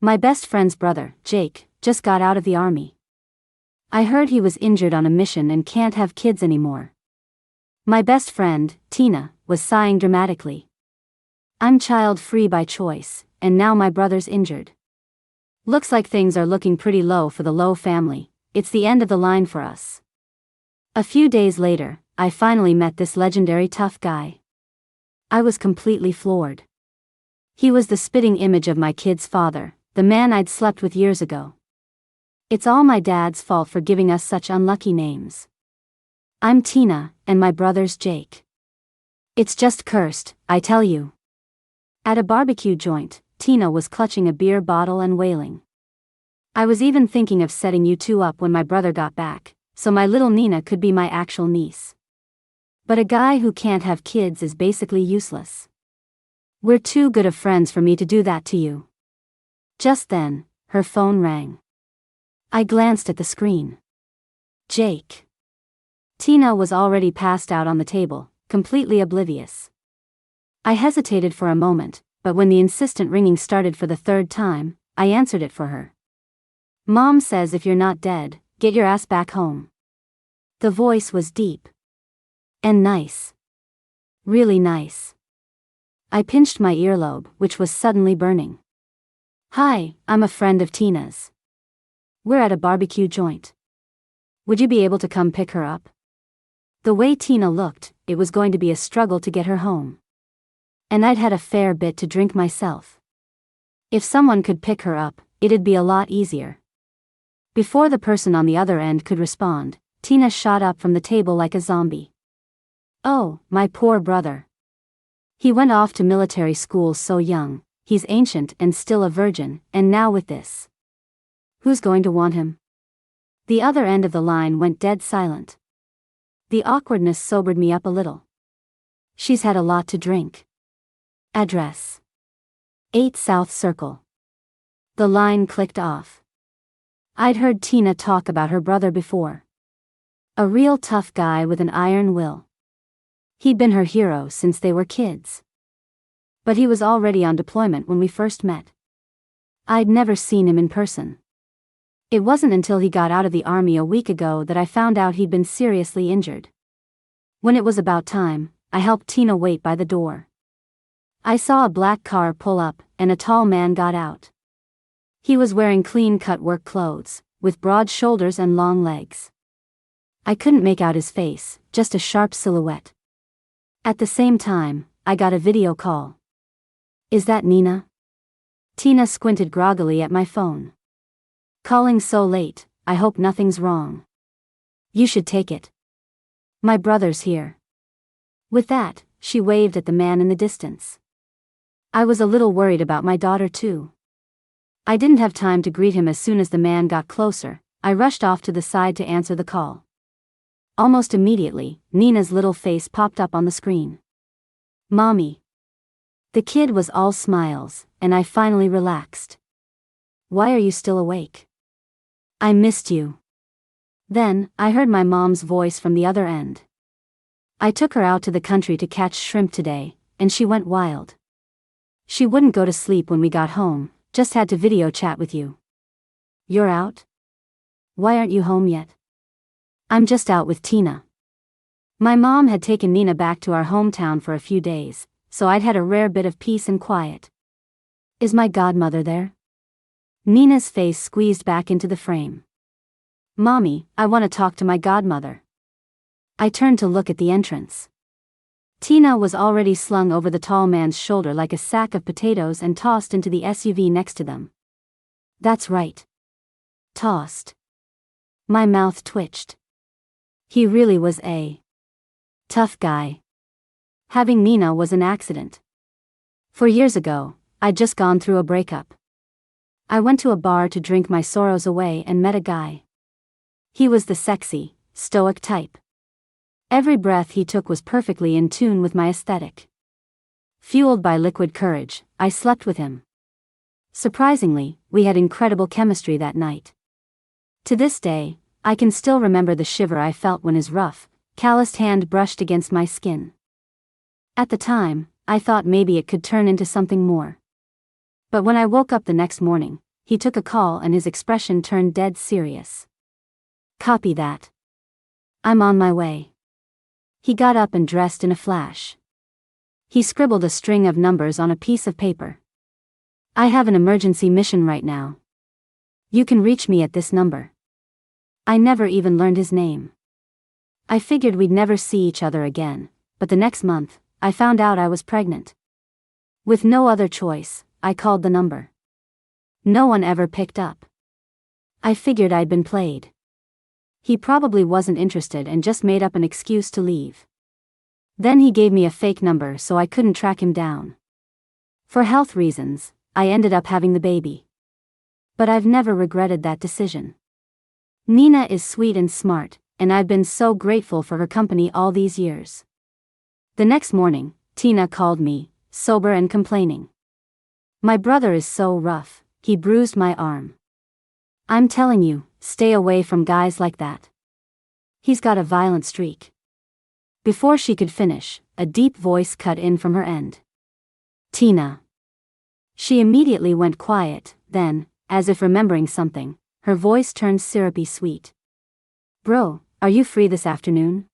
My best friend's brother, Jake, just got out of the army. I heard he was injured on a mission and can't have kids anymore. My best friend, Tina, was sighing dramatically. I'm child-free by choice, and now my brother's injured. Looks like things are looking pretty low for the Lowe family. It's the end of the line for us. A few days later, I finally met this legendary tough guy. I was completely floored. He was the spitting image of my kid's father, the man I'd slept with years ago. It's all my dad's fault for giving us such unlucky names. I'm Tina, and my brother's Jake. It's just cursed, I tell you. At a barbecue joint, Tina was clutching a beer bottle and wailing. I was even thinking of setting you two up when my brother got back, so my little Nina could be my actual niece. But a guy who can't have kids is basically useless. We're too good of friends for me to do that to you. Just then, her phone rang. I glanced at the screen. Jake. Tina was already passed out on the table, completely oblivious. I hesitated for a moment, but when the insistent ringing started for the third time, I answered it for her. Mom says if you're not dead, get your ass back home. The voice was deep. And nice. Really nice. I pinched my earlobe, which was suddenly burning. Hi, I'm a friend of Tina's. We're at a barbecue joint. Would you be able to come pick her up? The way Tina looked, it was going to be a struggle to get her home. And I'd had a fair bit to drink myself. If someone could pick her up, it'd be a lot easier. Before the person on the other end could respond, Tina shot up from the table like a zombie. Oh, my poor brother. He went off to military school so young, he's ancient and still a virgin, and now with this. Who's going to want him? The other end of the line went dead silent. The awkwardness sobered me up a little. She's had a lot to drink. Address: 8 South Circle. The line clicked off. I'd heard Tina talk about her brother before. A real tough guy with an iron will. He'd been her hero since they were kids. But he was already on deployment when we first met. I'd never seen him in person. It wasn't until he got out of the army a week ago that I found out he'd been seriously injured. When it was about time, I helped Tina wait by the door. I saw a black car pull up, and a tall man got out. He was wearing clean-cut work clothes, with broad shoulders and long legs. I couldn't make out his face, just a sharp silhouette. At the same time, I got a video call. Is that Nina? Tina squinted groggily at my phone. Calling so late, I hope nothing's wrong. You should take it. My brother's here. With that, she waved at the man in the distance. I was a little worried about my daughter too. I didn't have time to greet him as soon as the man got closer. I rushed off to the side to answer the call. Almost immediately, Nina's little face popped up on the screen. Mommy. The kid was all smiles, and I finally relaxed. Why are you still awake? I missed you. Then, I heard my mom's voice from the other end. I took her out to the country to catch shrimp today, and she went wild. She wouldn't go to sleep when we got home, just had to video chat with you. You're out? Why aren't you home yet? I'm just out with Tina. My mom had taken Nina back to our hometown for a few days, so I'd had a rare bit of peace and quiet. Is my godmother there? Nina's face squeezed back into the frame. Mommy, I want to talk to my godmother. I turned to look at the entrance. Tina was already slung over the tall man's shoulder like a sack of potatoes and tossed into the SUV next to them. That's right. Tossed. My mouth twitched. He really was a tough guy. Having Nina was an accident. 4 years ago, I'd just gone through a breakup. I went to a bar to drink my sorrows away and met a guy. He was the sexy, stoic type. Every breath he took was perfectly in tune with my aesthetic. Fueled by liquid courage, I slept with him. Surprisingly, we had incredible chemistry that night. To this day, I can still remember the shiver I felt when his rough, calloused hand brushed against my skin. At the time, I thought maybe it could turn into something more. But when I woke up the next morning, He took a call and his expression turned dead serious. Copy that. I'm on my way. He got up and dressed in a flash. He scribbled a string of numbers on a piece of paper. I have an emergency mission right now. You can reach me at this number. I never even learned his name. I figured we'd never see each other again, but the next month, I found out I was pregnant. With no other choice, I called the number. No one ever picked up. I figured I'd been played. He probably wasn't interested and just made up an excuse to leave. Then he gave me a fake number so I couldn't track him down. For health reasons, I ended up having the baby. But I've never regretted that decision. Nina is sweet and smart, and I've been so grateful for her company all these years. The next morning, Tina called me, sober and complaining. My brother is so rough, he bruised my arm. I'm telling you, stay away from guys like that. He's got a violent streak. Before she could finish, a deep voice cut in from her end. Tina. She immediately went quiet, then, as if remembering something, her voice turned syrupy sweet. Bro, are you free this afternoon?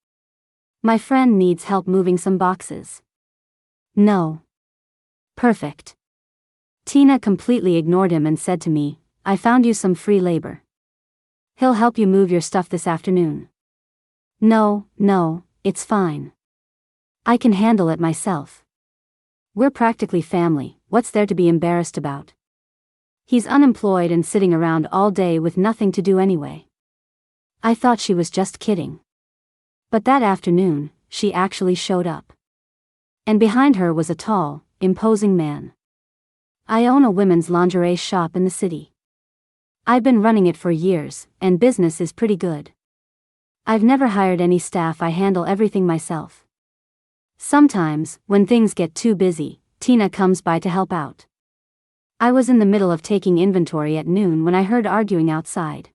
My friend needs help moving some boxes. No. Perfect. Tina completely ignored him and said to me, I found you some free labor. He'll help you move your stuff this afternoon. No, it's fine. I can handle it myself. We're practically family, what's there to be embarrassed about? He's unemployed and sitting around all day with nothing to do anyway. I thought she was just kidding. But that afternoon, she actually showed up. And behind her was a tall, imposing man. I own a women's lingerie shop in the city. I've been running it for years, and business is pretty good. I've never hired any staff, I handle everything myself. Sometimes, when things get too busy, Tina comes by to help out. I was in the middle of taking inventory at noon when I heard arguing outside.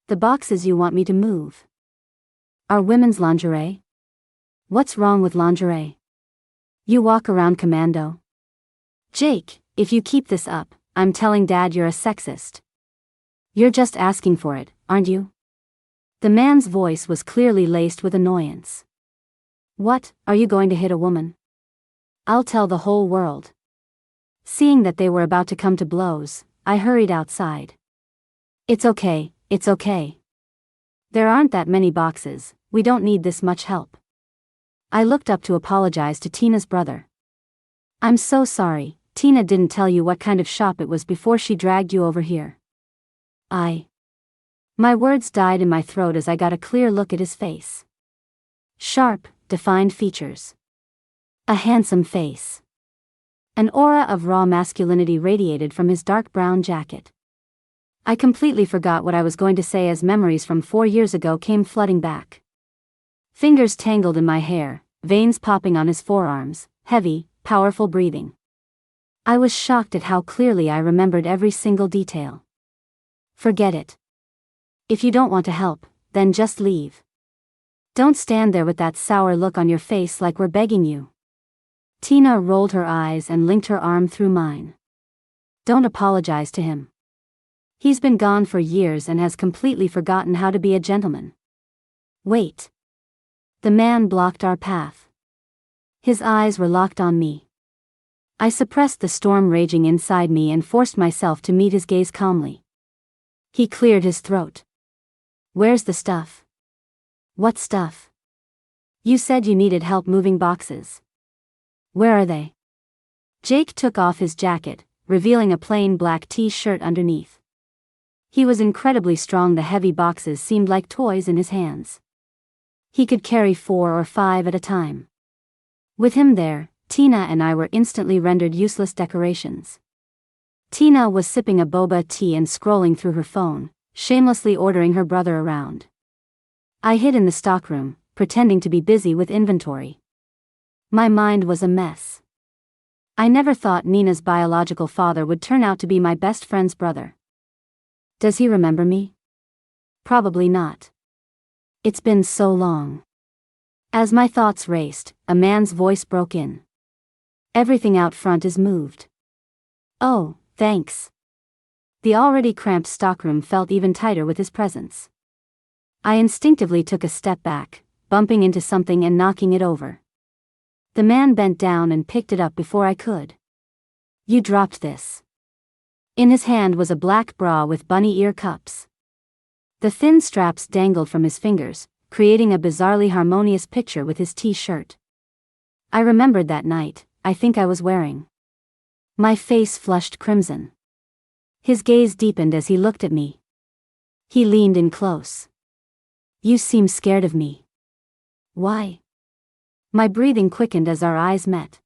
The boxes you want me to move are women's lingerie? What's wrong with lingerie? You walk around commando? Jake, if you keep this up, I'm telling Dad you're a sexist. You're just asking for it, aren't you? The man's voice was clearly laced with annoyance. What, are you going to hit a woman? I'll tell the whole world. Seeing that they were about to come to blows, I hurried outside. It's okay. There aren't that many boxes, we don't need this much help. I looked up to apologize to Tina's brother. I'm so sorry, Tina didn't tell you what kind of shop it was before she dragged you over here. My words died in my throat as I got a clear look at his face. Sharp, defined features. A handsome face. An aura of raw masculinity radiated from his dark brown jacket. I completely forgot what I was going to say as memories from 4 years ago came flooding back. Fingers tangled in my hair, veins popping on his forearms, heavy, powerful breathing. I was shocked at how clearly I remembered every single detail. Forget it. If you don't want to help, then just leave. Don't stand there with that sour look on your face like we're begging you. Tina rolled her eyes and linked her arm through mine. Don't apologize to him. He's been gone for years and has completely forgotten how to be a gentleman. Wait. The man blocked our path. His eyes were locked on me. I suppressed the storm raging inside me and forced myself to meet his gaze calmly. He cleared his throat. Where's the stuff? What stuff? You said you needed help moving boxes. Where are they? Jake took off his jacket, revealing a plain black t-shirt underneath. He was incredibly strong. The heavy boxes seemed like toys in his hands. He could carry 4 or 5 at a time. With him there, Tina and I were instantly rendered useless decorations. Tina was sipping a boba tea and scrolling through her phone, shamelessly ordering her brother around. I hid in the stockroom, pretending to be busy with inventory. My mind was a mess. I never thought Nina's biological father would turn out to be my best friend's brother. Does he remember me? Probably not. It's been so long. As my thoughts raced, a man's voice broke in. Everything out front is moved. Oh, thanks. The already cramped stockroom felt even tighter with his presence. I instinctively took a step back, bumping into something and knocking it over. The man bent down and picked it up before I could. "You dropped this." In his hand was a black bra with bunny ear cups. The thin straps dangled from his fingers, creating a bizarrely harmonious picture with his T-shirt. I remembered that night. I think I was wearing. My face flushed crimson. His gaze deepened as he looked at me. He leaned in close. "You seem scared of me." "Why?" My breathing quickened as our eyes met.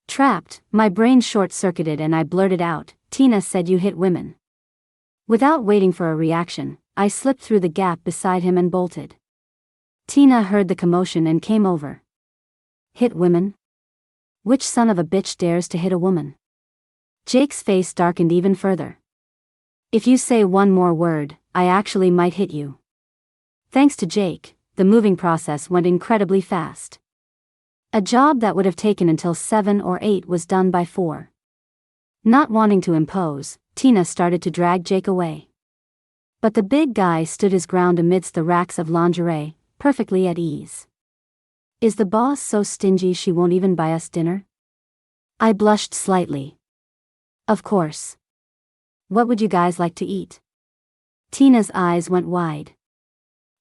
Trapped, my brain short-circuited and I blurted out, "Tina said you hit women." Without waiting for a reaction, I slipped through the gap beside him and bolted. Tina heard the commotion and came over. "Hit women? Which son of a bitch dares to hit a woman?" Jake's face darkened even further. "If you say one more word, I actually might hit you." Thanks to Jake, the moving process went incredibly fast. A job that would have taken until 7 or 8 was done by 4. Not wanting to impose, Tina started to drag Jake away. But the big guy stood his ground amidst the racks of lingerie, perfectly at ease. "Is the boss so stingy she won't even buy us dinner?" I blushed slightly. "Of course. What would you guys like to eat?" Tina's eyes went wide.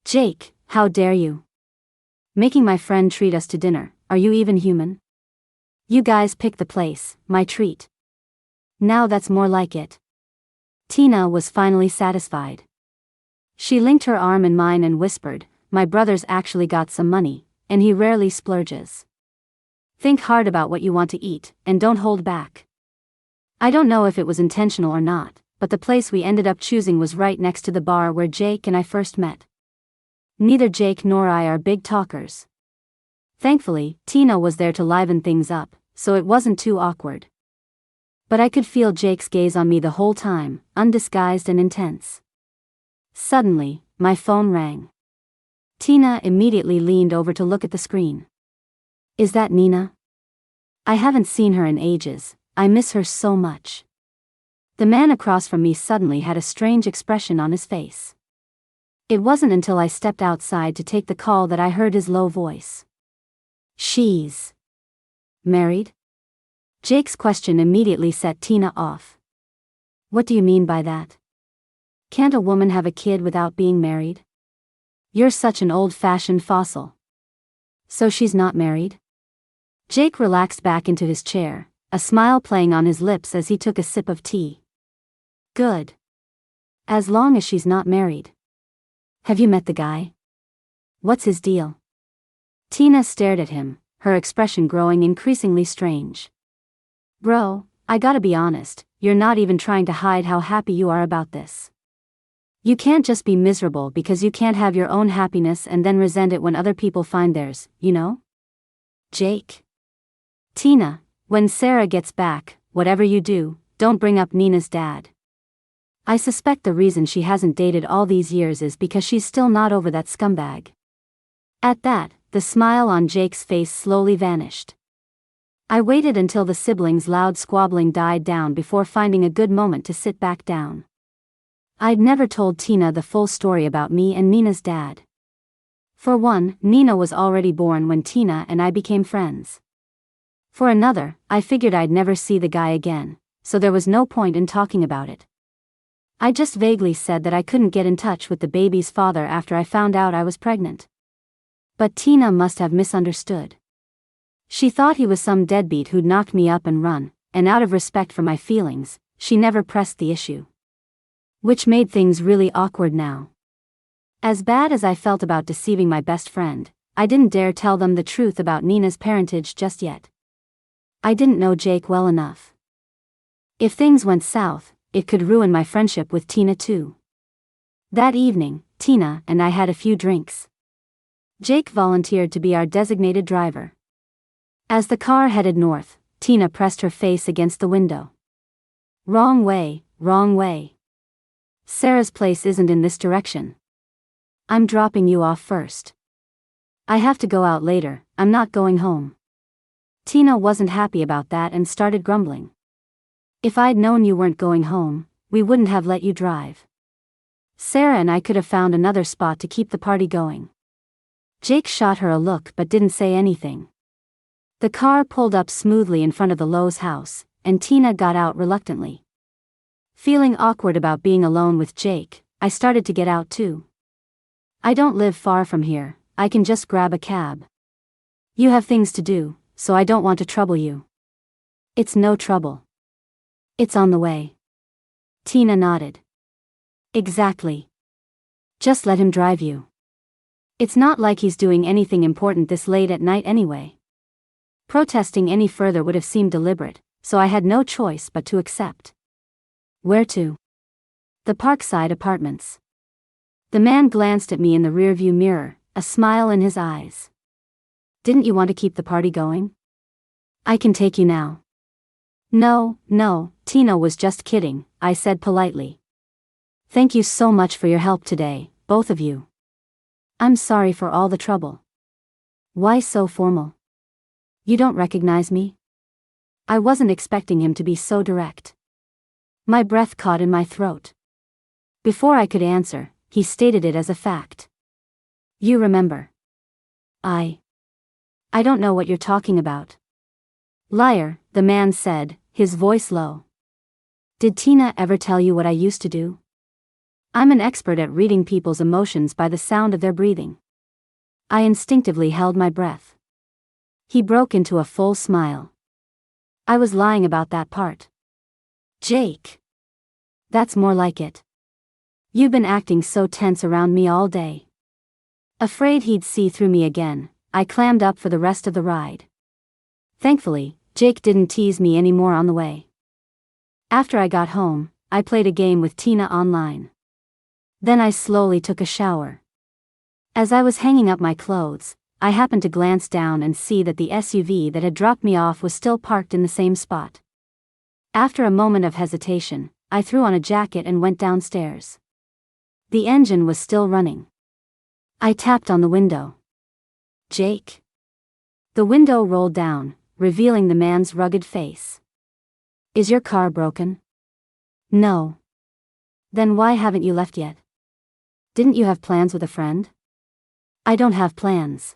"Jake, how dare you? Making my friend treat us to dinner, are you even human? You guys pick the place, my treat." "Now that's more like it." Tina was finally satisfied. She linked her arm in mine and whispered, "My brother's actually got some money, and he rarely splurges. Think hard about what you want to eat, and don't hold back." I don't know if it was intentional or not, but the place we ended up choosing was right next to the bar where Jake and I first met. Neither Jake nor I are big talkers. Thankfully, Tina was there to liven things up, so it wasn't too awkward. But I could feel Jake's gaze on me the whole time, undisguised and intense. Suddenly, my phone rang. Tina immediately leaned over to look at the screen. "Is that Nina? I haven't seen her in ages. I miss her so much." The man across from me suddenly had a strange expression on his face. It wasn't until I stepped outside to take the call that I heard his low voice. "She's married?" Jake's question immediately set Tina off. "What do you mean by that? Can't a woman have a kid without being married? You're such an old-fashioned fossil." "So she's not married?" Jake relaxed back into his chair, a smile playing on his lips as he took a sip of tea. "Good. As long as she's not married. Have you met the guy? What's his deal?" Tina stared at him, her expression growing increasingly strange. "Bro, I gotta be honest, you're not even trying to hide how happy you are about this. You can't just be miserable because you can't have your own happiness and then resent it when other people find theirs, you know? Jake. Tina, when Sarah gets back, whatever you do, don't bring up Nina's dad. I suspect the reason she hasn't dated all these years is because she's still not over that scumbag." At that, the smile on Jake's face slowly vanished. I waited until the siblings' loud squabbling died down before finding a good moment to sit back down. I'd never told Tina the full story about me and Nina's dad. For one, Nina was already born when Tina and I became friends. For another, I figured I'd never see the guy again, so there was no point in talking about it. I just vaguely said that I couldn't get in touch with the baby's father after I found out I was pregnant. But Tina must have misunderstood. She thought he was some deadbeat who'd knocked me up and run, and out of respect for my feelings, she never pressed the issue. Which made things really awkward now. As bad as I felt about deceiving my best friend, I didn't dare tell them the truth about Nina's parentage just yet. I didn't know Jake well enough. If things went south, it could ruin my friendship with Tina too. That evening, Tina and I had a few drinks. Jake volunteered to be our designated driver. As the car headed north, Tina pressed her face against the window. "Wrong way, wrong way. Sarah's place isn't in this direction. I'm dropping you off first. I have to go out later, I'm not going home." Tina wasn't happy about that and started grumbling. "If I'd known you weren't going home, we wouldn't have let you drive. Sarah and I could have found another spot to keep the party going. Jake shot her a look but didn't say anything. The car pulled up smoothly in front of the Lowe's house, and Tina got out reluctantly. Feeling awkward about being alone with Jake, I started to get out too. I don't live far from here, I can just grab a cab. You have things to do, so I don't want to trouble you. It's no trouble. It's on the way. Tina nodded. Exactly. Just let him drive you. It's not like he's doing anything important this late at night anyway. Protesting any further would have seemed deliberate, so I had no choice but to accept. Where to? The Parkside Apartments. The man glanced at me in the rearview mirror, a smile in his eyes. Didn't you want to keep the party going? I can take you now. No, Tina was just kidding, I said politely. Thank you so much for your help today, both of you. I'm sorry for all the trouble. Why so formal? You don't recognize me? I wasn't expecting him to be so direct. My breath caught in my throat. Before I could answer, he stated it as a fact. You remember. I don't know what you're talking about. Liar, the man said, his voice low. Did Tina ever tell you what I used to do? I'm an expert at reading people's emotions by the sound of their breathing. I instinctively held my breath. He broke into a full smile. I was lying about that part. Jake. That's more like it. You've been acting so tense around me all day. Afraid he'd see through me again, I clammed up for the rest of the ride. Thankfully, Jake didn't tease me anymore on the way. After I got home, I played a game with Tina online. Then I slowly took a shower. As I was hanging up my clothes, I happened to glance down and see that the SUV that had dropped me off was still parked in the same spot. After a moment of hesitation, I threw on a jacket and went downstairs. The engine was still running. I tapped on the window. Jake? The window rolled down, revealing the man's rugged face. Is your car broken? No. Then why haven't you left yet? Didn't you have plans with a friend? I don't have plans.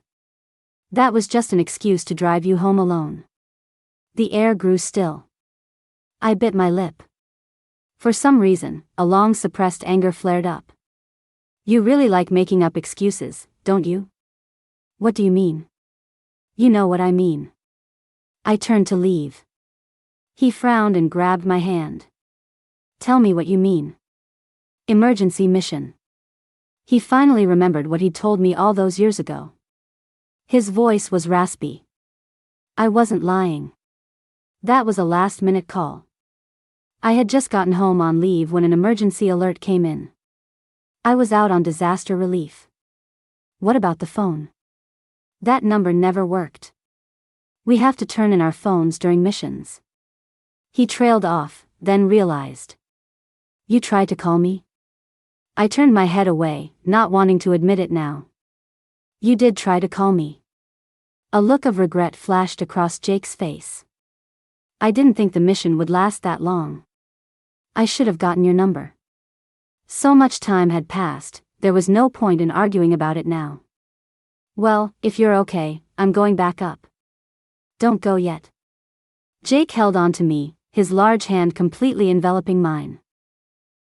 That was just an excuse to drive you home alone. The air grew still. I bit my lip. For some reason, a long-suppressed anger flared up. You really like making up excuses, don't you? What do you mean? You know what I mean. I turned to leave. He frowned and grabbed my hand. Tell me what you mean. Emergency mission. He finally remembered what he'd told me all those years ago. His voice was raspy. I wasn't lying. That was a last-minute call. I had just gotten home on leave when an emergency alert came in. I was out on disaster relief. What about the phone? That number never worked. We have to turn in our phones during missions. He trailed off, then realized. You tried to call me? I turned my head away, not wanting to admit it now. You did try to call me. A look of regret flashed across Jake's face. I didn't think the mission would last that long. I should have gotten your number. So much time had passed, there was no point in arguing about it now. Well, if you're okay, I'm going back up. Don't go yet. Jake held on to me, his large hand completely enveloping mine.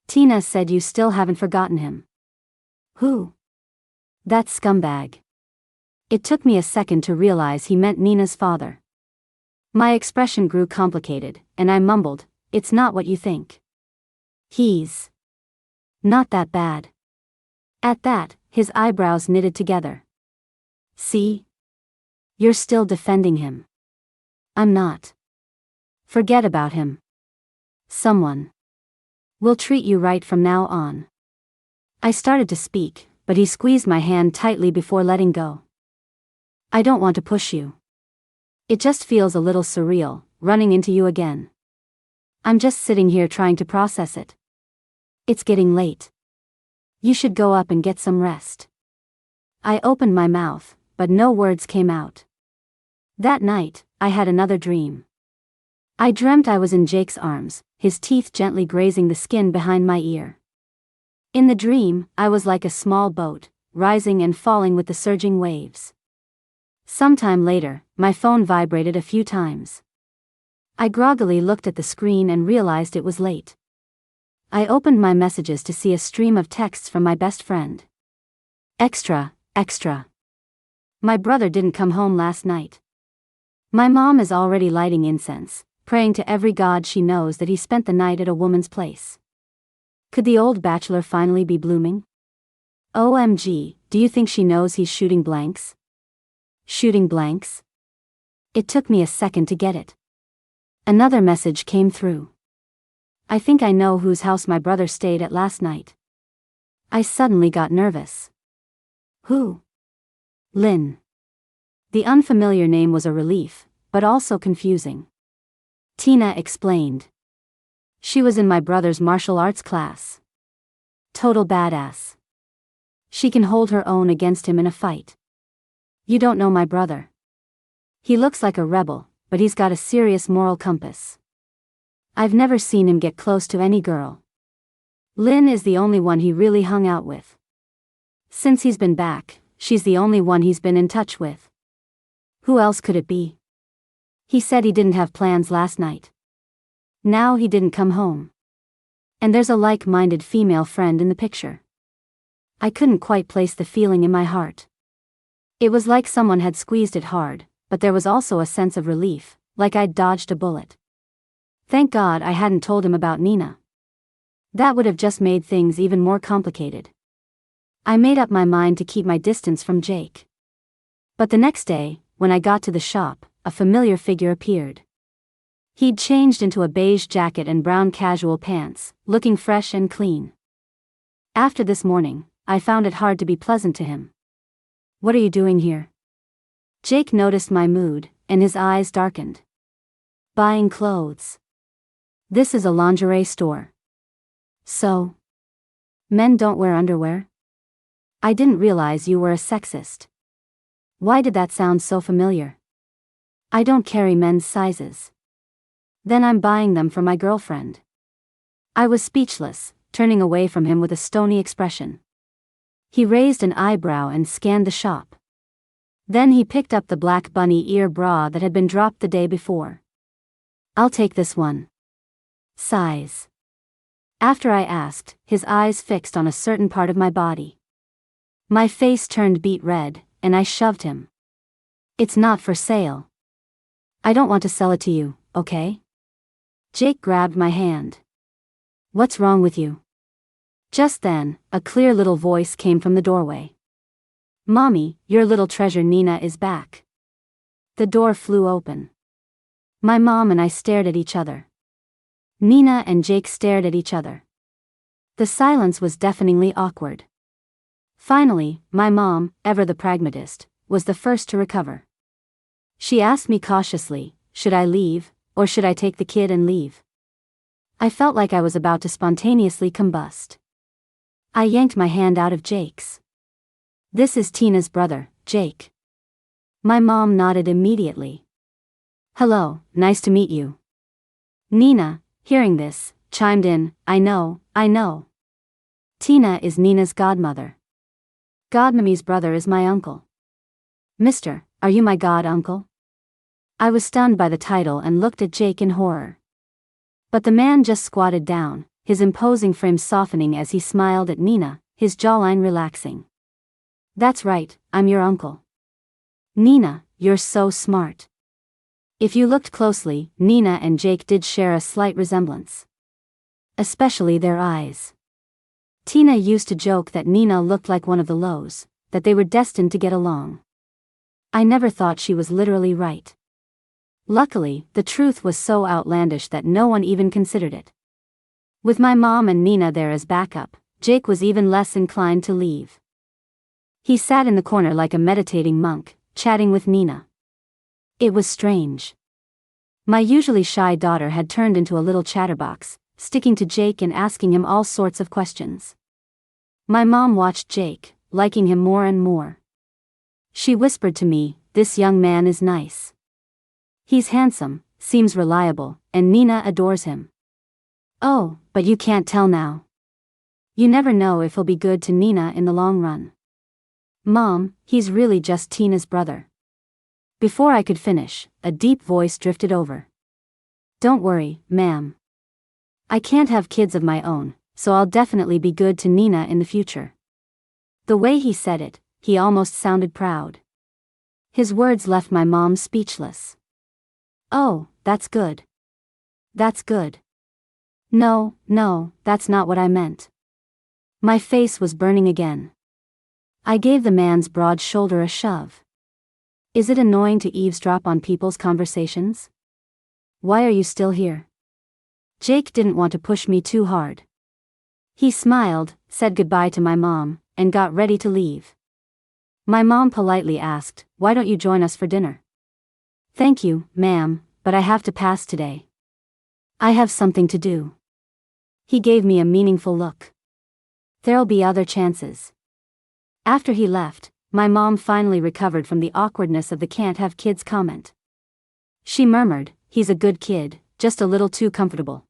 Tina said you still haven't forgotten him. Who? That scumbag. It took me a second to realize he meant Nina's father. My expression grew complicated, and I mumbled, it's not what you think. He's not that bad. At that, his eyebrows knitted together. See? You're still defending him. I'm not. Forget about him. Someone will treat you right from now on. I started to speak, but he squeezed my hand tightly before letting go. I don't want to push you. It just feels a little surreal, running into you again. I'm just sitting here trying to process it. It's getting late. You should go up and get some rest. I opened my mouth, but no words came out. That night, I had another dream. I dreamt I was in Jake's arms, his teeth gently grazing the skin behind my ear. In the dream, I was like a small boat, rising and falling with the surging waves. Sometime later, my phone vibrated a few times. I groggily looked at the screen and realized it was late. I opened my messages to see a stream of texts from my best friend. Extra, extra. My brother didn't come home last night. My mom is already lighting incense, praying to every god she knows that he spent the night at a woman's place. Could the old bachelor finally be blooming? OMG, do you think she knows he's shooting blanks? Shooting blanks? It took me a second to get it. Another message came through. I think I know whose house my brother stayed at last night. I suddenly got nervous. Who? Lynn. The unfamiliar name was a relief, but also confusing. Tina explained. She was in my brother's martial arts class. Total badass. She can hold her own against him in a fight. You don't know my brother. He looks like a rebel, but he's got a serious moral compass. I've never seen him get close to any girl. Lynn is the only one he really hung out with. Since he's been back, she's the only one he's been in touch with. Who else could it be? He said he didn't have plans last night. Now he didn't come home. And there's a like-minded female friend in the picture. I couldn't quite place the feeling in my heart. It was like someone had squeezed it hard, but there was also a sense of relief, like I'd dodged a bullet. Thank God I hadn't told him about Nina. That would have just made things even more complicated. I made up my mind to keep my distance from Jake. But the next day, when I got to the shop, a familiar figure appeared. He'd changed into a beige jacket and brown casual pants, looking fresh and clean. After this morning, I found it hard to be pleasant to him. What are you doing here? Jake noticed my mood, and his eyes darkened. Buying clothes. This is a lingerie store. So? Men don't wear underwear? I didn't realize you were a sexist. Why did that sound so familiar? I don't carry men's sizes. Then I'm buying them for my girlfriend. I was speechless, turning away from him with a stony expression. He raised an eyebrow and scanned the shop. Then he picked up the black bunny ear bra that had been dropped the day before. I'll take this one. Size. After I asked, his eyes fixed on a certain part of my body. My face turned beet red, and I shoved him. It's not for sale. I don't want to sell it to you, okay? Jake grabbed my hand. What's wrong with you? Just then, a clear little voice came from the doorway. Mommy, your little treasure Nina is back. The door flew open. My mom and I stared at each other. Nina and Jake stared at each other. The silence was deafeningly awkward. Finally, my mom, ever the pragmatist, was the first to recover. She asked me cautiously, should I leave, or should I take the kid and leave? I felt like I was about to spontaneously combust. I yanked my hand out of Jake's. This is Tina's brother, Jake. My mom nodded immediately. Hello, nice to meet you. Nina, hearing this, chimed in, I know. Tina is Nina's godmother. Godmommy's brother is my uncle. Mister, are you my god-uncle? I was stunned by the title and looked at Jake in horror. But the man just squatted down, his imposing frame softening as he smiled at Nina, his jawline relaxing. That's right, I'm your uncle. Nina, you're so smart. If you looked closely, Nina and Jake did share a slight resemblance. Especially their eyes. Tina used to joke that Nina looked like one of the Lows, that they were destined to get along. I never thought she was literally right. Luckily, the truth was so outlandish that no one even considered it. With my mom and Nina there as backup, Jake was even less inclined to leave. He sat in the corner like a meditating monk, chatting with Nina. It was strange. My usually shy daughter had turned into a little chatterbox, sticking to Jake and asking him all sorts of questions. My mom watched Jake, liking him more and more. She whispered to me, this young man is nice. He's handsome, seems reliable, and Nina adores him. Oh, but you can't tell now. You never know if he'll be good to Nina in the long run. Mom, he's really just Tina's brother. Before I could finish, a deep voice drifted over. Don't worry, ma'am. I can't have kids of my own, so I'll definitely be good to Nina in the future. The way he said it, he almost sounded proud. His words left my mom speechless. Oh, that's good. That's good. No, that's not what I meant. My face was burning again. I gave the man's broad shoulder a shove. Is it annoying to eavesdrop on people's conversations? Why are you still here? Jake didn't want to push me too hard. He smiled, said goodbye to my mom, and got ready to leave. My mom politely asked, "Why don't you join us for dinner?" "Thank you, ma'am, but I have to pass today. I have something to do." He gave me a meaningful look. There'll be other chances. After he left, my mom finally recovered from the awkwardness of the "can't have kids" comment. She murmured, "He's a good kid, just a little too comfortable.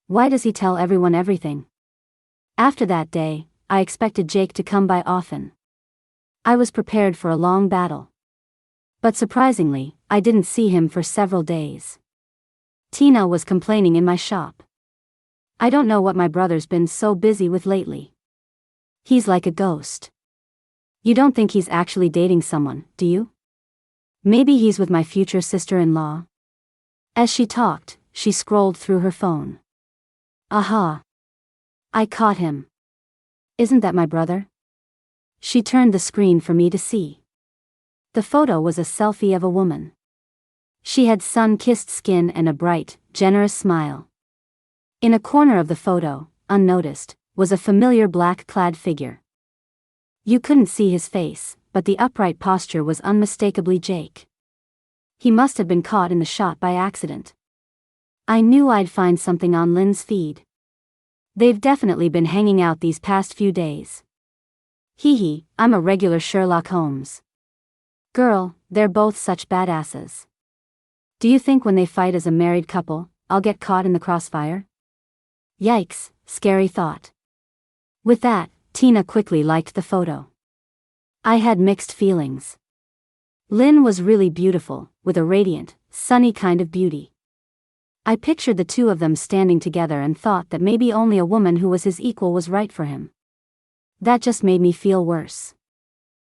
Why does he tell everyone everything?" After that day, I expected Jake to come by often. I was prepared for a long battle. But surprisingly, I didn't see him for several days. Tina was complaining in my shop. "I don't know what my brother's been so busy with lately. He's like a ghost." "You don't think he's actually dating someone, do you? Maybe he's with my future sister-in-law?" As she talked, she scrolled through her phone. Aha! I caught him. "Isn't that my brother?" She turned the screen for me to see. The photo was a selfie of a woman. She had sun-kissed skin and a bright, generous smile. In a corner of the photo, unnoticed, was a familiar black-clad figure. You couldn't see his face, but the upright posture was unmistakably Jake. He must have been caught in the shot by accident. I knew I'd find something on Lynn's feed. They've definitely been hanging out these past few days. Hee, I'm a regular Sherlock Holmes. Girl, they're both such badasses. Do you think when they fight as a married couple, I'll get caught in the crossfire? Yikes, scary thought. With that, Tina quickly liked the photo. I had mixed feelings. Lynn was really beautiful, with a radiant, sunny kind of beauty. I pictured the two of them standing together and thought that maybe only a woman who was his equal was right for him. That just made me feel worse.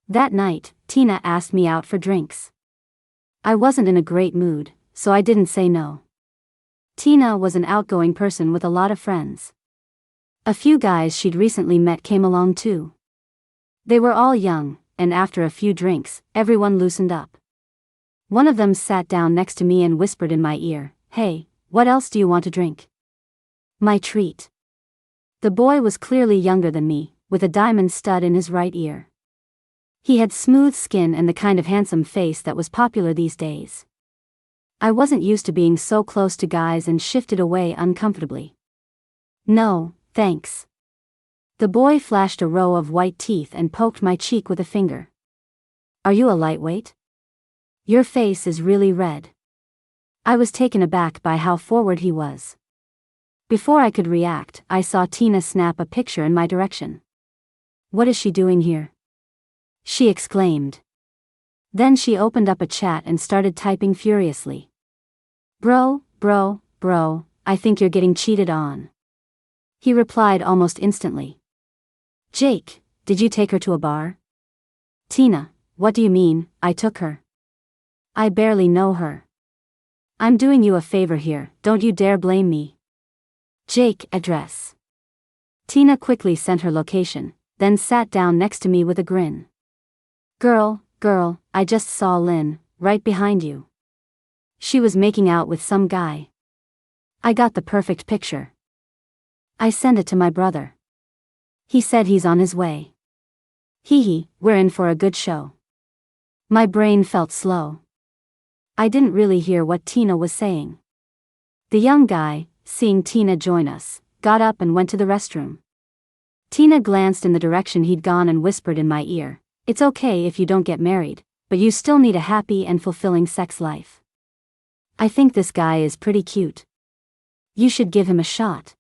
That night, Tina asked me out for drinks. I wasn't in a great mood, so I didn't say no. Tina was an outgoing person with a lot of friends. A few guys she'd recently met came along too. They were all young, and after a few drinks, everyone loosened up. One of them sat down next to me and whispered in my ear, "Hey, what else do you want to drink?" My treat. The boy was clearly younger than me, with a diamond stud in his right ear. He had smooth skin and the kind of handsome face that was popular these days. I wasn't used to being so close to guys and shifted away uncomfortably. "No, thanks." The boy flashed a row of white teeth and poked my cheek with a finger. "Are you a lightweight? Your face is really red." I was taken aback by how forward he was. Before I could react, I saw Tina snap a picture in my direction. "What is she doing here?" she exclaimed. Then she opened up a chat and started typing furiously. Bro, I think you're getting cheated on." He replied almost instantly. "Jake, did you take her to a bar?" "Tina, what do you mean, I took her? I barely know her. I'm doing you a favor here, don't you dare blame me." "Jake, address." Tina quickly sent her location, then sat down next to me with a grin. Girl, I just saw Lynn, right behind you. She was making out with some guy. I got the perfect picture. I sent it to my brother. He said he's on his way. We're in for a good show." My brain felt slow. I didn't really hear what Tina was saying. The young guy, seeing Tina join us, got up and went to the restroom. Tina glanced in the direction he'd gone and whispered in my ear, "It's okay if you don't get married, but you still need a happy and fulfilling sex life. I think this guy is pretty cute." You should give him a shot.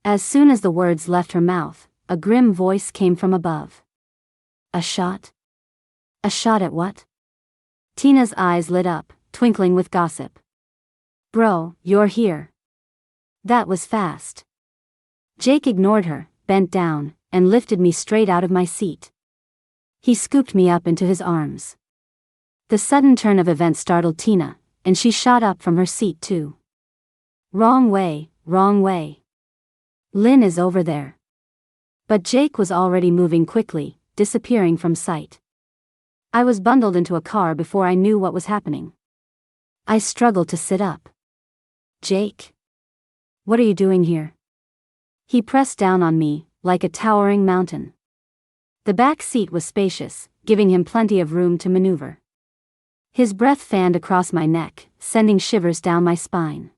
As soon as the words left her mouth, a grim voice came from above. A shot? A shot at what? Tina's eyes lit up, twinkling with gossip. Bro, you're here. That was fast. Jake ignored her, bent down, and lifted me straight out of my seat. He scooped me up into his arms. The sudden turn of events startled Tina, and she shot up from her seat too. Wrong way, wrong way. Lynn is over there. But Jake was already moving quickly, disappearing from sight. I was bundled into a car before I knew what was happening. I struggled to sit up. Jake? What are you doing here? He pressed down on me, like a towering mountain. The back seat was spacious, giving him plenty of room to maneuver. His breath fanned across my neck, sending shivers down my spine.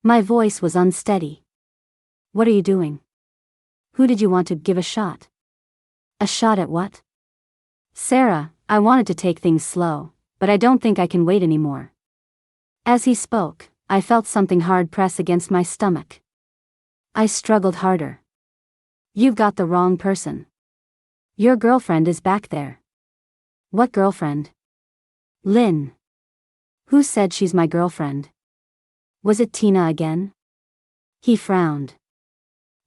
My voice was unsteady. What are you doing? Who did you want to give a shot? A shot at what? Sarah, I wanted to take things slow, but I don't think I can wait anymore. As he spoke, I felt something hard press against my stomach. I struggled harder. You've got the wrong person. Your girlfriend is back there. What girlfriend? Lynn. Who said she's my girlfriend? Was it Tina again? He frowned.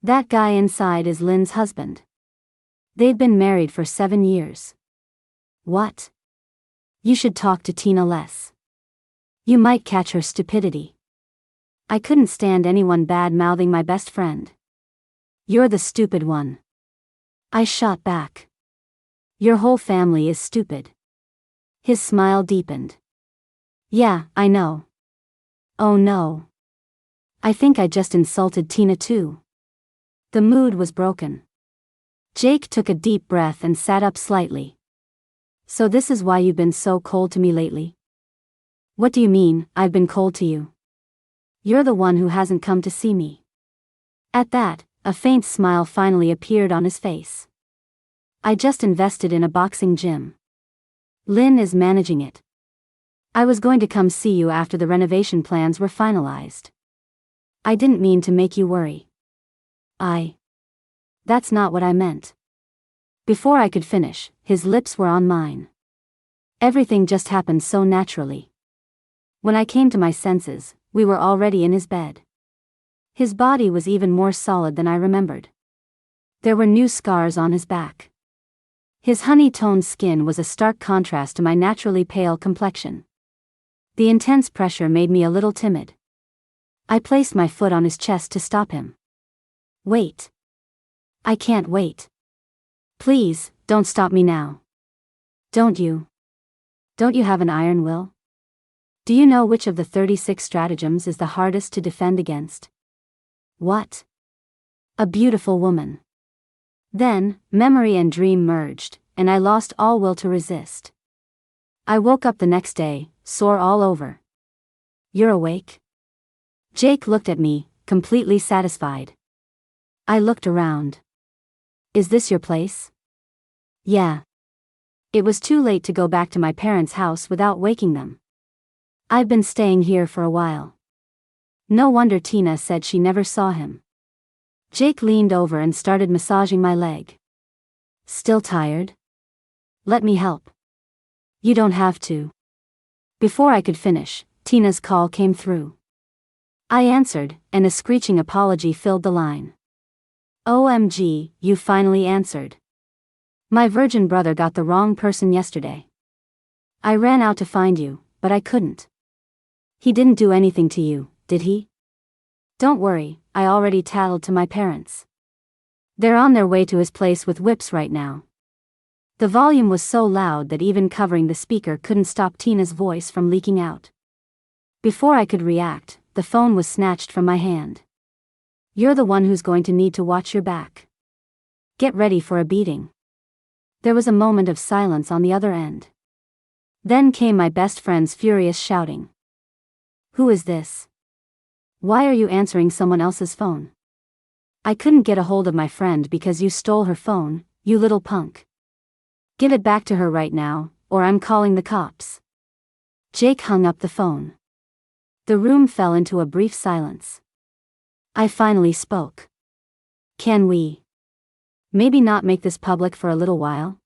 That guy inside is Lynn's husband. They've been married for 7 years. What? You should talk to Tina less. You might catch her stupidity. I couldn't stand anyone bad-mouthing my best friend. You're the stupid one. I shot back. Your whole family is stupid. His smile deepened. Yeah, I know. Oh no. I think I just insulted Tina too. The mood was broken. Jake took a deep breath and sat up slightly. So this is why you've been so cold to me lately? What do you mean, I've been cold to you? You're the one who hasn't come to see me. At that, a faint smile finally appeared on his face. I just invested in a boxing gym. Lynn is managing it. I was going to come see you after the renovation plans were finalized. I didn't mean to make you worry. That's not what I meant. Before I could finish, his lips were on mine. Everything just happened so naturally. When I came to my senses, we were already in his bed. His body was even more solid than I remembered. There were new scars on his back. His honey-toned skin was a stark contrast to my naturally pale complexion. The intense pressure made me a little timid. I placed my foot on his chest to stop him. Wait. I can't wait. Please, don't stop me now. Don't you have an iron will? Do you know which of the 36 stratagems is the hardest to defend against? What? A beautiful woman. Then, memory and dream merged, and I lost all will to resist. I woke up the next day, sore all over. You're awake? Jake looked at me, completely satisfied. I looked around. Is this your place? Yeah. It was too late to go back to my parents' house without waking them. I've been staying here for a while. No wonder Tina said she never saw him. Jake leaned over and started massaging my leg. Still tired? Let me help. You don't have to. Before I could finish, Tina's call came through. I answered, and a screeching apology filled the line. OMG, you finally answered. My virgin brother got the wrong person yesterday. I ran out to find you, but I couldn't. He didn't do anything to you, did he? Don't worry, I already tattled to my parents. They're on their way to his place with whips right now. The volume was so loud that even covering the speaker couldn't stop Tina's voice from leaking out. Before I could react, the phone was snatched from my hand. You're the one who's going to need to watch your back. Get ready for a beating. There was a moment of silence on the other end. Then came my best friend's furious shouting. Who is this? Why are you answering someone else's phone? I couldn't get a hold of my friend because you stole her phone, you little punk. Give it back to her right now, or I'm calling the cops. Jake hung up the phone. The room fell into a brief silence. I finally spoke. Can we maybe not make this public for a little while?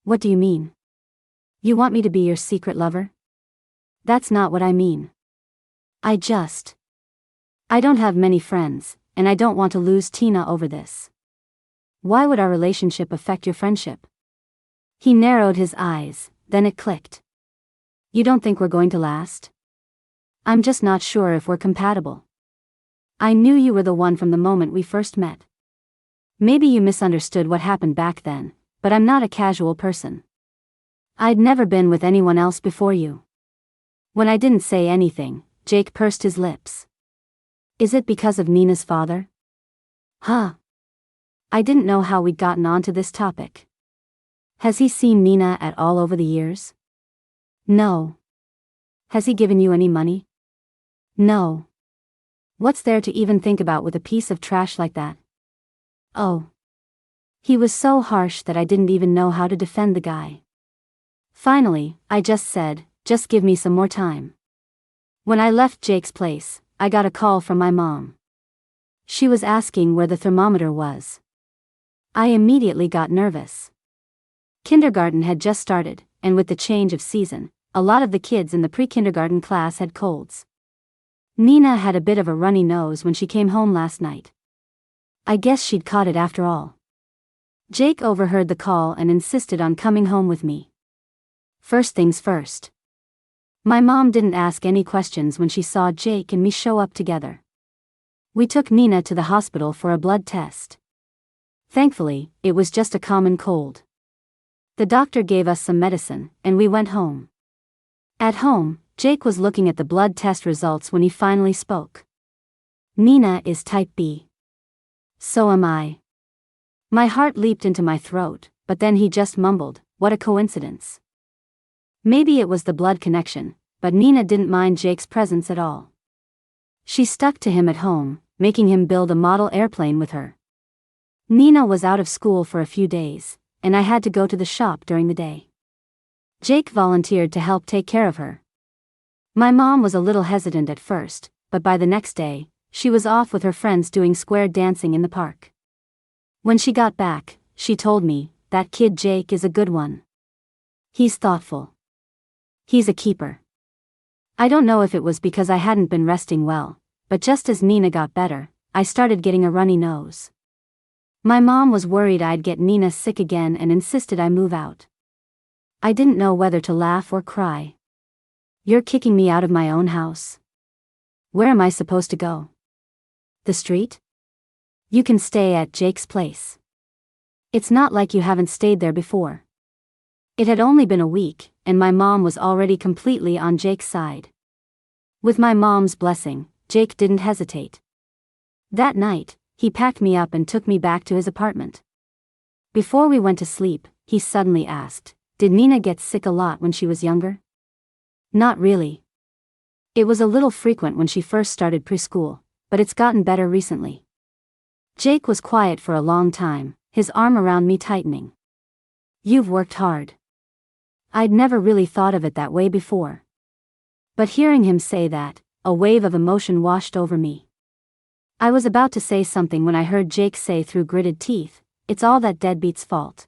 What do you mean? You want me to be your secret lover? That's not what I mean. I don't have many friends, and I don't want to lose Tina over this. Why would our relationship affect your friendship? He narrowed his eyes, then it clicked. You don't think we're going to last? I'm just not sure if we're compatible. I knew you were the one from the moment we first met. Maybe you misunderstood what happened back then, but I'm not a casual person. I'd never been with anyone else before you. When I didn't say anything, Jake pursed his lips. Is it because of Nina's father? Huh. I didn't know how we'd gotten onto this topic. Has he seen Nina at all over the years? No. Has he given you any money? No. What's there to even think about with a piece of trash like that? Oh. He was so harsh that I didn't even know how to defend the guy. Finally, I just said, just give me some more time. When I left Jake's place, I got a call from my mom. She was asking where the thermometer was. I immediately got nervous. Kindergarten had just started, and with the change of season, a lot of the kids in the pre-kindergarten class had colds. Nina had a bit of a runny nose when she came home last night. I guess she'd caught it after all. Jake overheard the call and insisted on coming home with me. First things first. My mom didn't ask any questions when she saw Jake and me show up together. We took Nina to the hospital for a blood test. Thankfully, it was just a common cold. The doctor gave us some medicine, and we went home. At home, Jake was looking at the blood test results when he finally spoke. Nina is type B. So am I. My heart leaped into my throat, but then he just mumbled, what a coincidence. Maybe it was the blood connection, but Nina didn't mind Jake's presence at all. She stuck to him at home, making him build a model airplane with her. Nina was out of school for a few days, and I had to go to the shop during the day. Jake volunteered to help take care of her. My mom was a little hesitant at first, but by the next day, she was off with her friends doing square dancing in the park. When she got back, she told me, that kid Jake is a good one. He's thoughtful. He's a keeper. I don't know if it was because I hadn't been resting well, but just as Nina got better, I started getting a runny nose. My mom was worried I'd get Nina sick again and insisted I move out. I didn't know whether to laugh or cry. You're kicking me out of my own house? Where am I supposed to go? The street? You can stay at Jake's place. It's not like you haven't stayed there before. It had only been a week, and my mom was already completely on Jake's side. With my mom's blessing, Jake didn't hesitate. That night, he packed me up and took me back to his apartment. Before we went to sleep, he suddenly asked, did Nina get sick a lot when she was younger? Not really. It was a little frequent when she first started preschool, but it's gotten better recently. Jake was quiet for a long time, his arm around me tightening. You've worked hard. I'd never really thought of it that way before. But hearing him say that, a wave of emotion washed over me. I was about to say something when I heard Jake say through gritted teeth, it's all that deadbeat's fault.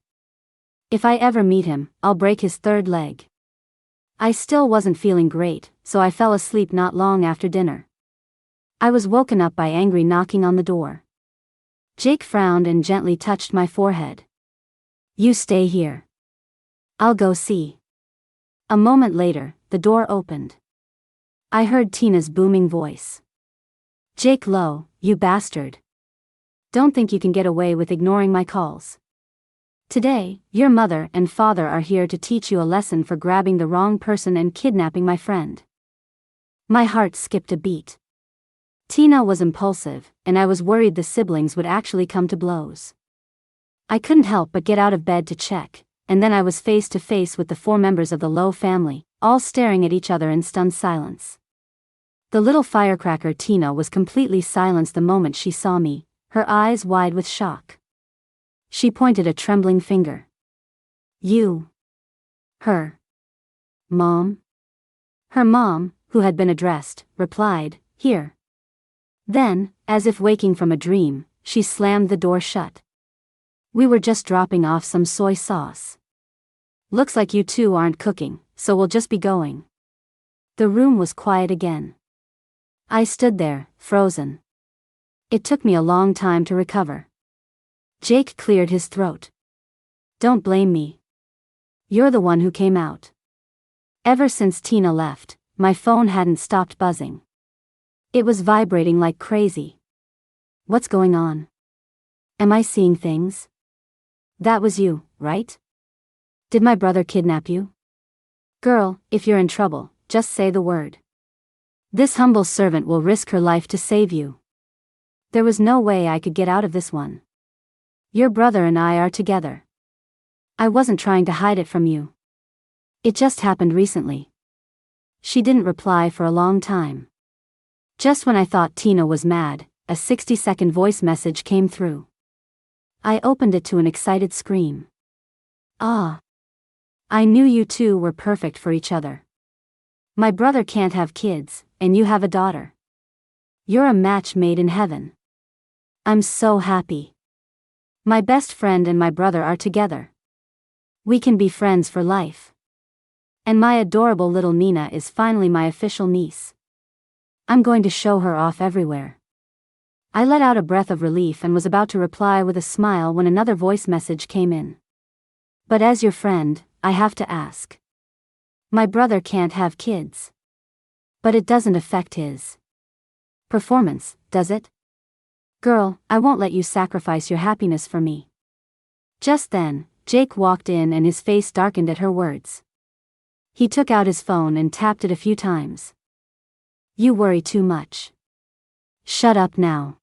If I ever meet him, I'll break his third leg. I still wasn't feeling great, so I fell asleep not long after dinner. I was woken up by angry knocking on the door. Jake frowned and gently touched my forehead. You stay here. I'll go see. A moment later, the door opened. I heard Tina's booming voice. Jake Lowe, you bastard. Don't think you can get away with ignoring my calls. Today, your mother and father are here to teach you a lesson for grabbing the wrong person and kidnapping my friend. My heart skipped a beat. Tina was impulsive, and I was worried the siblings would actually come to blows. I couldn't help but get out of bed to check, and then I was face to face with the 4 members of the Lowe family, all staring at each other in stunned silence. The little firecracker Tina was completely silenced the moment she saw me, her eyes wide with shock. She pointed a trembling finger. You. Her. Mom? Her mom, who had been addressed, replied, here. Then, as if waking from a dream, she slammed the door shut. We were just dropping off some soy sauce. Looks like you two aren't cooking, so we'll just be going. The room was quiet again. I stood there, frozen. It took me a long time to recover. Jake cleared his throat. Don't blame me. You're the one who came out. Ever since Tina left, my phone hadn't stopped buzzing. It was vibrating like crazy. What's going on? Am I seeing things? That was you, right? Did my brother kidnap you? Girl, if you're in trouble, just say the word. This humble servant will risk her life to save you. There was no way I could get out of this one. Your brother and I are together. I wasn't trying to hide it from you. It just happened recently. She didn't reply for a long time. Just when I thought Tina was mad, a 60-second voice message came through. I opened it to an excited scream. Ah! I knew you two were perfect for each other. My brother can't have kids, and you have a daughter. You're a match made in heaven. I'm so happy. My best friend and my brother are together. We can be friends for life. And my adorable little Nina is finally my official niece. I'm going to show her off everywhere. I let out a breath of relief and was about to reply with a smile when another voice message came in. But as your friend, I have to ask. My brother can't have kids. But it doesn't affect his performance, does it? Girl, I won't let you sacrifice your happiness for me. Just then, Jake walked in and his face darkened at her words. He took out his phone and tapped it a few times. You worry too much. Shut up now.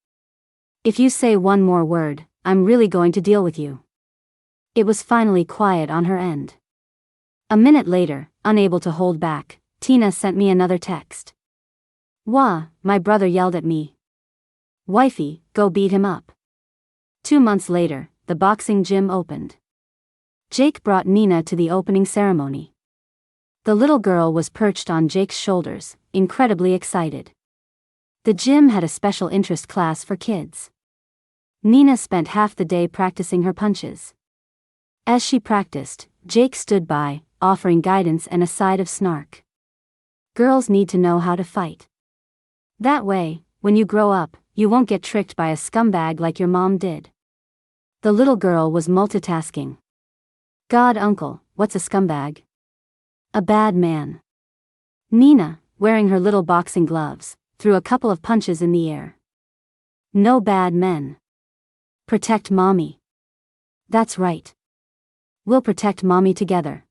If you say one more word, I'm really going to deal with you. It was finally quiet on her end. A minute later, unable to hold back, Tina sent me another text. Wah, my brother yelled at me. Wifey, go beat him up. 2 months later, the boxing gym opened. Jake brought Nina to the opening ceremony. The little girl was perched on Jake's shoulders, incredibly excited. The gym had a special interest class for kids. Nina spent half the day practicing her punches. As she practiced, Jake stood by, offering guidance and a side of snark. Girls need to know how to fight. That way, when you grow up, you won't get tricked by a scumbag like your mom did. The little girl was multitasking. God, uncle, what's a scumbag? A bad man. Nina, wearing her little boxing gloves, threw a couple of punches in the air. No bad men. Protect mommy. That's right. We'll protect mommy together.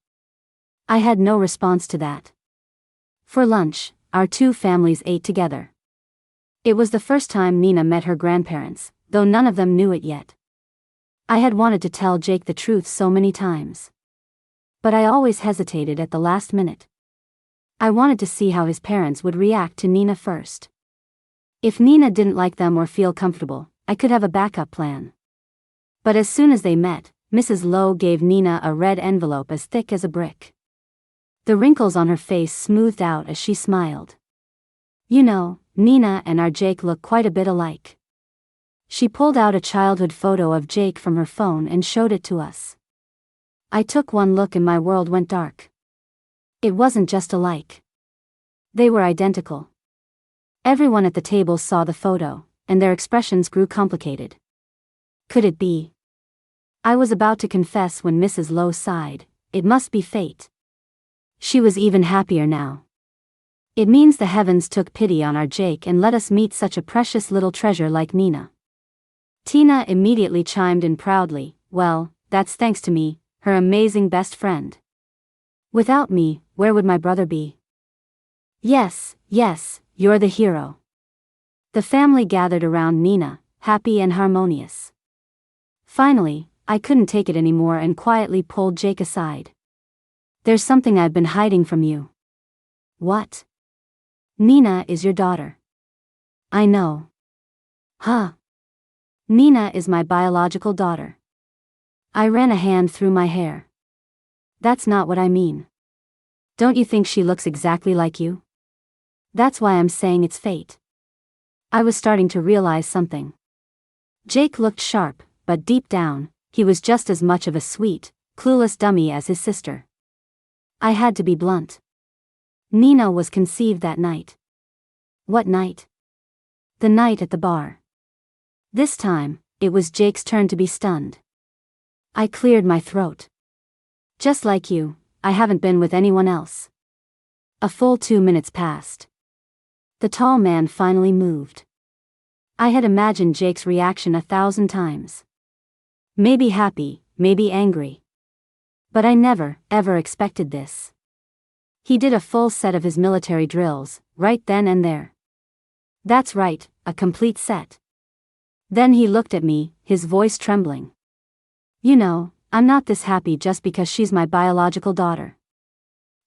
I had no response to that. For lunch, our two families ate together. It was the first time Nina met her grandparents, though none of them knew it yet. I had wanted to tell Jake the truth so many times. But I always hesitated at the last minute. I wanted to see how his parents would react to Nina first. If Nina didn't like them or feel comfortable, I could have a backup plan. But as soon as they met, Mrs. Lowe gave Nina a red envelope as thick as a brick. The wrinkles on her face smoothed out as she smiled. You know, Nina and our Jake look quite a bit alike. She pulled out a childhood photo of Jake from her phone and showed it to us. I took one look and my world went dark. It wasn't just alike. They were identical. Everyone at the table saw the photo, and their expressions grew complicated. Could it be? I was about to confess when Mrs. Lowe sighed. It must be fate. She was even happier now. It means the heavens took pity on our Jake and let us meet such a precious little treasure like Nina. Tina immediately chimed in proudly, well, that's thanks to me, her amazing best friend. Without me, where would my brother be? Yes, you're the hero. The family gathered around Nina, happy and harmonious. Finally, I couldn't take it anymore and quietly pulled Jake aside. There's something I've been hiding from you. What? Nina is your daughter. I know. Huh? Nina is my biological daughter. I ran a hand through my hair. That's not what I mean. Don't you think she looks exactly like you? That's why I'm saying it's fate. I was starting to realize something. Jake looked sharp, but deep down, he was just as much of a sweet, clueless dummy as his sister. I had to be blunt. Nina was conceived that night. What night? The night at the bar. This time, it was Jake's turn to be stunned. I cleared my throat. Just like you, I haven't been with anyone else. A full 2 minutes passed. The tall man finally moved. I had imagined Jake's reaction 1,000 times. Maybe happy, maybe angry. But I never, ever expected this. He did a full set of his military drills, right then and there. That's right, a complete set. Then he looked at me, his voice trembling. You know, I'm not this happy just because she's my biological daughter.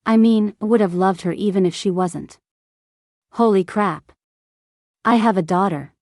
I mean, would have loved her even if she wasn't. Holy crap. I have a daughter.